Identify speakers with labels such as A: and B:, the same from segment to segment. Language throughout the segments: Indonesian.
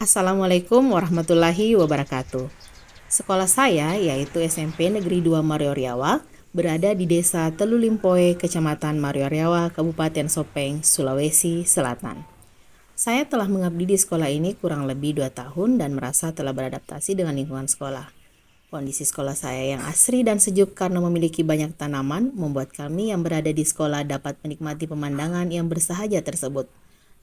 A: Assalamualaikum warahmatullahi wabarakatuh. Sekolah saya, yaitu SMP Negeri 2 Marioriawa, berada di Desa Telulimpoe, Kecamatan Marioriawa, Kabupaten Sopeng, Sulawesi Selatan. Saya telah mengabdi di sekolah ini kurang lebih 2 tahun dan merasa telah beradaptasi dengan lingkungan sekolah. Kondisi sekolah saya yang asri dan sejuk karena memiliki banyak tanaman membuat kami yang berada di sekolah dapat menikmati pemandangan yang bersahaja tersebut.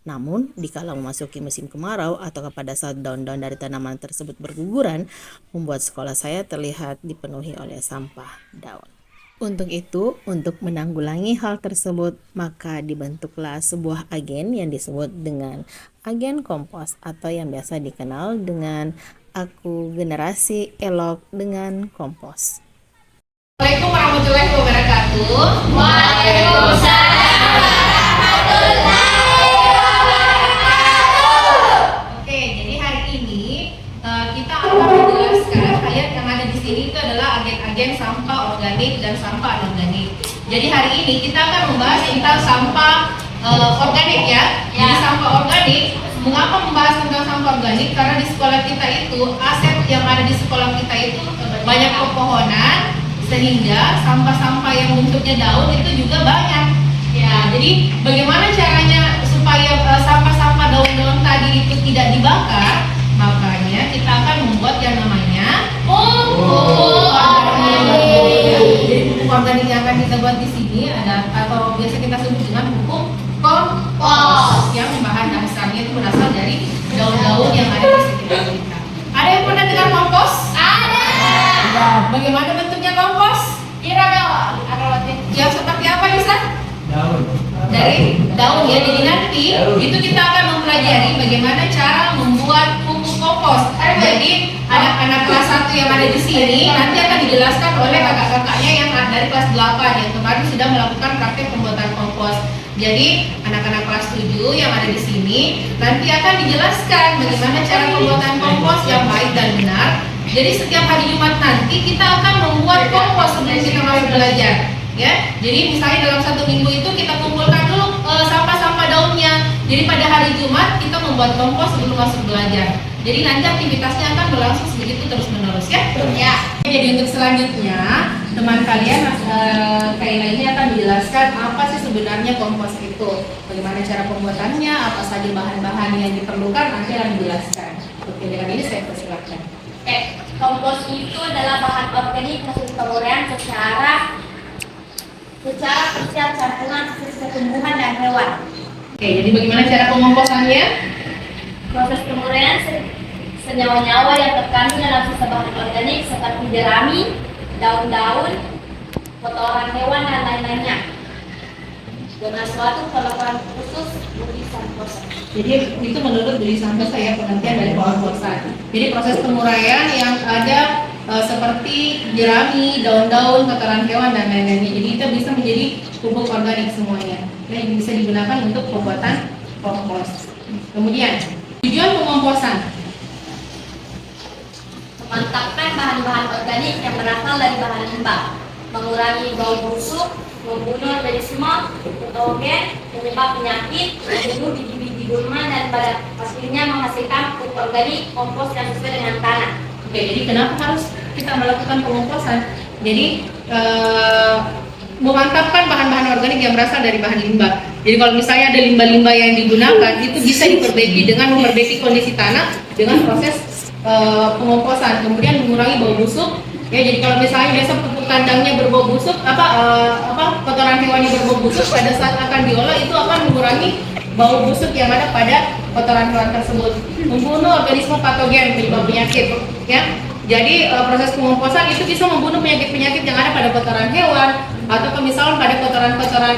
A: Namun, dikala memasuki musim kemarau atau pada saat daun-daun dari tanaman tersebut berguguran, membuat sekolah saya terlihat dipenuhi oleh sampah daun. Untuk itu, untuk menanggulangi hal tersebut, maka dibentuklah sebuah agen yang disebut dengan agen kompos atau yang biasa dikenal dengan Aku Generasi Elok dengan Kompos.
B: Assalamualaikum warahmatullahi wabarakatuh.
C: Waalaikumsalam warahmatullahi wabarakatuh.
B: Oke, jadi hari ini kita akan menjelaskan ayat yang ada di sini itu adalah agen-agen sampah organik dan sampah anorganik. Jadi hari ini kita akan membahas tentang sampah organik ya. Jadi sampah organik. Mengapa membahas tentang sampah organik? Karena di sekolah kita itu aset yang ada di sekolah kita itu banyak pepohonan, sehingga sampah-sampah yang bentuknya daun itu juga banyak. Ya, jadi bagaimana caranya supaya sampah-sampah daun-daun tadi itu tidak dibakar? Makanya kita akan membuat yang namanya pupuk organik. Jadi pupuk organik yang akan kita buat di sini ada atau biasa kita sebut dengan pupuk kompos yang bahan dasarnya itu berasal dari daun-daun yang ada di sekitar kita. Ada yang pernah dengar kompos?
C: Ada.
B: Bagaimana bentuknya kompos? Yang seperti apa bisa? Dari daun ya. Jadi nanti itu kita akan mempelajari bagaimana cara membuat pupuk kompos. Jadi anak-anak kelas 1 yang ada di sini nanti akan dijelaskan oleh kakak-kakaknya yang dari kelas 8 yang kemarin sudah melakukan praktek pembuatan kompos. Jadi anak-anak kelas 7 yang ada di sini nanti akan dijelaskan bagaimana cara pembuatan kompos yang baik dan benar. Jadi setiap hari Jumat nanti kita akan membuat kompos sebelum kita masuk belajar. Ya, jadi misalnya dalam 1 minggu itu kita kumpulkan dulu sampah-sampah daunnya. Jadi pada hari Jumat kita membuat kompos sebelum masuk belajar. Jadi nanti aktivitasnya akan berlangsung begitu terus menerus ya.
C: Ya.
B: Jadi untuk selanjutnya teman kalian Kaila ini akan menjelaskan apa sih sebenarnya kompos itu, bagaimana cara pembuatannya, apa saja bahan-bahan yang diperlukan nanti akan dijelaskan. Oke, dengan ini saya persilakan.
C: Kompos itu adalah bahan organik hasil penguraian secara kecil campuran hasil tumbuhan dan hewan.
B: Oke, jadi bagaimana cara pengomposannya?
C: Proses penguraian senyawa-nyawa yang terkandung dalam sisa bahan organik seperti jerami, daun-daun, kotoran hewan dan lain-lainnya. Dengan suatu perlakuan khusus bagi komposan.
B: Jadi itu menurut dari Santosa ya pengertian dari pengomposan. Jadi proses penguraian yang ada seperti jerami, daun-daun, kotoran hewan dan lain-lainnya. Jadi itu bisa menjadi pupuk organik semuanya. Yang bisa digunakan untuk pembuatan kompos. Kemudian tujuan pengomposan.
C: Memantapkan bahan-bahan organik yang berasal dari bahan limbah, mengurangi bau busuk, membunuh organisme, patogen, penyebab penyakit, membunuh biji-biji gulma dan pada hasilnya menghasilkan pupuk organik kompos yang sesuai dengan tanah.
B: Oke, jadi kenapa harus kita melakukan pengomposan? Jadi memantapkan bahan-bahan organik yang berasal dari bahan limbah. Jadi kalau misalnya ada limbah-limbah yang digunakan, itu bisa diperbaiki dengan memperbaiki kondisi tanah dengan proses pengomposan. Kemudian mengurangi bau busuk. Ya, jadi kalau misalnya biasa pupuk kandangnya berbau busuk, kotoran hewannya berbau busuk, pada saat akan diolah itu akan mengurangi bau busuk yang ada pada kotoran hewan tersebut. Membunuh organisme patogen penyebab penyakit. Ya, jadi proses pengomposan itu bisa membunuh penyakit-penyakit yang ada pada kotoran hewan atau misalnya pada kotoran-kotoran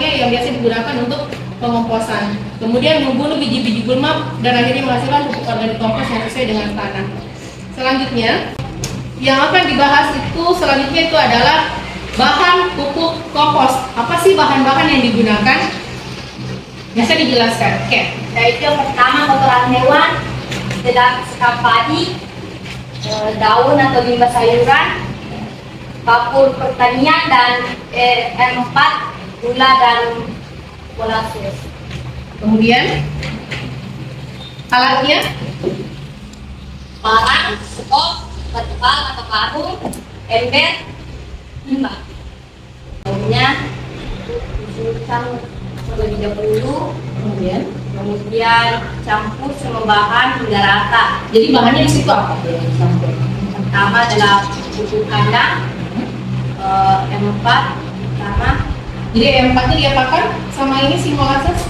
B: yang biasa digunakan untuk pengomposan. Kemudian membunuh biji-biji gulma dan akhirnya menghasilkan pupuk organik kompos yang sesuai dengan tanah. Selanjutnya, yang akan dibahas selanjutnya itu adalah bahan pupuk kompos. Apa sih bahan-bahan yang digunakan? Bisa dijelaskan? Oke.
C: Yaitu yang pertama kotoran hewan, sekam padi, daun atau limbah sayuran, kapur pertanian dan R4, gula dan molasses.
B: Kemudian Alatnya
C: parang, skop, vertikal atau karung, ember, limbah. Daunnya disusun terlebih dahulu, kemudian campur semua bahan hingga rata.
B: jadi bahannya di situ apa?
C: Pertama adalah pupuk kandang, M4 pertama
B: Jadi E4 nya diapakan sama ini si molasses?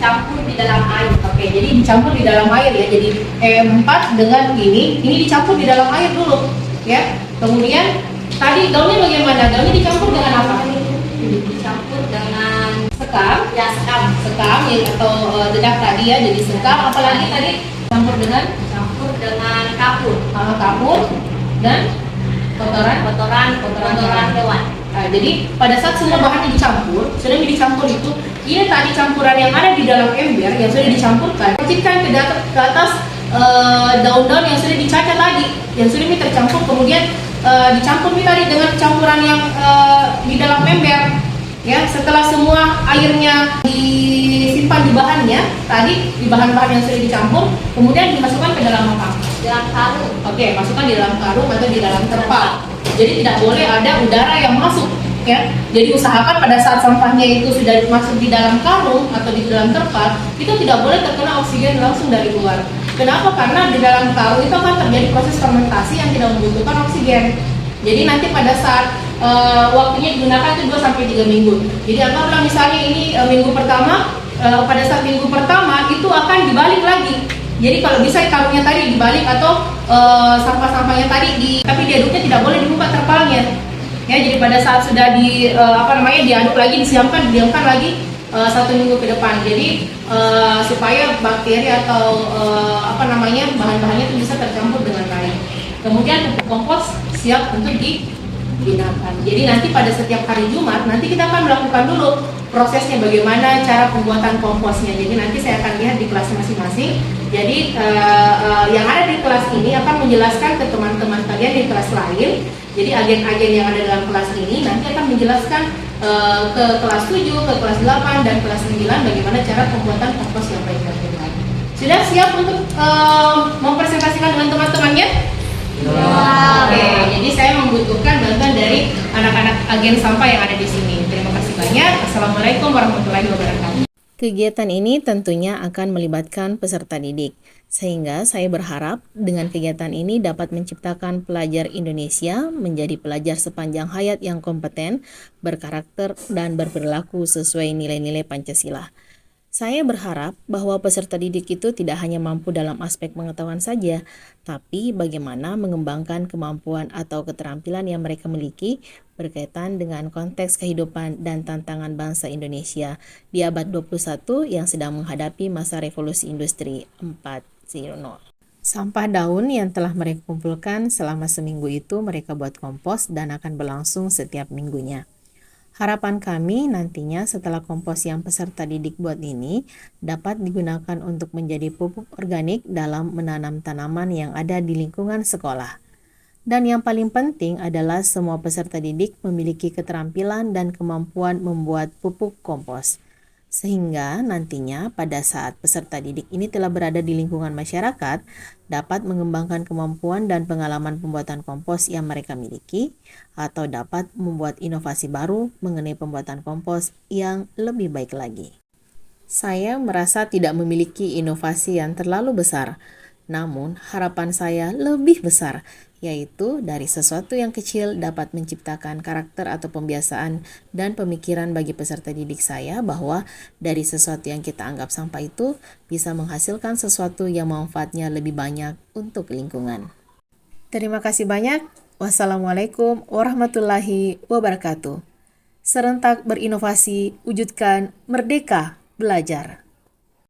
C: dicampur di dalam air.
B: Oke, jadi dicampur di dalam air ya. Jadi E4 dengan ini dicampur di dalam air dulu, ya. Kemudian tadi daunnya bagaimana? Daunnya dicampur dengan apa?
C: Dicampur dengan
B: Sekam,
C: ya sekam,
B: ya, atau dedak tadi ya. Jadi sekam. Apalagi tadi campur dengan
C: campur dengan kapur,
B: kapur dan
C: kotoran hewan.
B: Nah, jadi pada saat semua bahannya dicampur, sudah dicampur itu, ini tadi campuran yang ada di dalam ember yang sudah dicampurkan, percikan ke atas daun-daun yang sudah dicaca tadi, yang sudah tercampur, kemudian dicampur tadi dengan campuran yang di dalam ember. Ya, setelah semua airnya disimpan di bahannya, tadi di bahan-bahan yang sudah dicampur, kemudian dimasukkan ke dalam apa?
C: Dalam karung.
B: Oke, masukkan di dalam karung atau di dalam terpal. Jadi tidak boleh ada udara yang masuk, ya. Jadi usahakan pada saat sampahnya itu sudah masuk di dalam karung atau di dalam terpal, itu tidak boleh terkena oksigen langsung dari luar. Kenapa? Karena di dalam karung itu akan terjadi proses fermentasi yang tidak membutuhkan oksigen. Jadi nanti pada saat waktunya digunakan itu 2 sampai 3 minggu. Jadi anggaplah misalnya ini minggu pertama, pada saat minggu pertama itu akan dibalik lagi. Jadi kalau bisa karungnya tadi dibalik atau sampah-sampahnya tadi tapi diaduknya tidak boleh dibuka terpalnya. Ya, jadi pada saat sudah diaduk lagi, didiamkan lagi 1 minggu ke depan. Jadi supaya bakteri atau bahan-bahannya itu bisa tercampur dengan baik. Kemudian pupuk kompos siap untuk digunakan. Jadi nanti pada setiap hari Jumat nanti kita akan melakukan dulu prosesnya bagaimana cara pembuatan komposnya. Jadi nanti saya akan lihat di kelas masing-masing. Jadi yang ada di kelas ini akan menjelaskan ke teman-teman kalian di kelas lain. Jadi agen-agen yang ada dalam kelas ini nanti akan menjelaskan ke kelas 7, ke kelas 8 dan kelas 9 bagaimana cara pembuatan kompos yang baik dan benar. Sudah siap untuk mempresentasikan dengan teman-temannya? Oke, jadi saya membutuhkan bantuan dari anak-anak agen sampah yang ada di sini. Terima kasih banyak. Assalamualaikum warahmatullahi wabarakatuh.
A: Kegiatan ini tentunya akan melibatkan peserta didik, sehingga saya berharap dengan kegiatan ini dapat menciptakan pelajar Indonesia menjadi pelajar sepanjang hayat yang kompeten, berkarakter, dan berperilaku sesuai nilai-nilai Pancasila. Saya berharap bahwa peserta didik itu tidak hanya mampu dalam aspek pengetahuan saja, tapi bagaimana mengembangkan kemampuan atau keterampilan yang mereka miliki berkaitan dengan konteks kehidupan dan tantangan bangsa Indonesia di abad 21 yang sedang menghadapi masa revolusi industri 4.0. Sampah daun yang telah mereka kumpulkan selama seminggu itu mereka buat kompos dan akan berlangsung setiap minggunya. Harapan kami nantinya setelah kompos yang peserta didik buat ini dapat digunakan untuk menjadi pupuk organik dalam menanam tanaman yang ada di lingkungan sekolah. Dan yang paling penting adalah semua peserta didik memiliki keterampilan dan kemampuan membuat pupuk kompos. Sehingga nantinya pada saat peserta didik ini telah berada di lingkungan masyarakat, dapat mengembangkan kemampuan dan pengalaman pembuatan kompos yang mereka miliki, atau dapat membuat inovasi baru mengenai pembuatan kompos yang lebih baik lagi. Saya merasa tidak memiliki inovasi yang terlalu besar, namun harapan saya lebih besar, yaitu dari sesuatu yang kecil dapat menciptakan karakter atau pembiasaan dan pemikiran bagi peserta didik saya bahwa dari sesuatu yang kita anggap sampah itu bisa menghasilkan sesuatu yang manfaatnya lebih banyak untuk lingkungan. Terima kasih banyak. Wassalamualaikum warahmatullahi wabarakatuh. Serentak berinovasi, wujudkan merdeka belajar.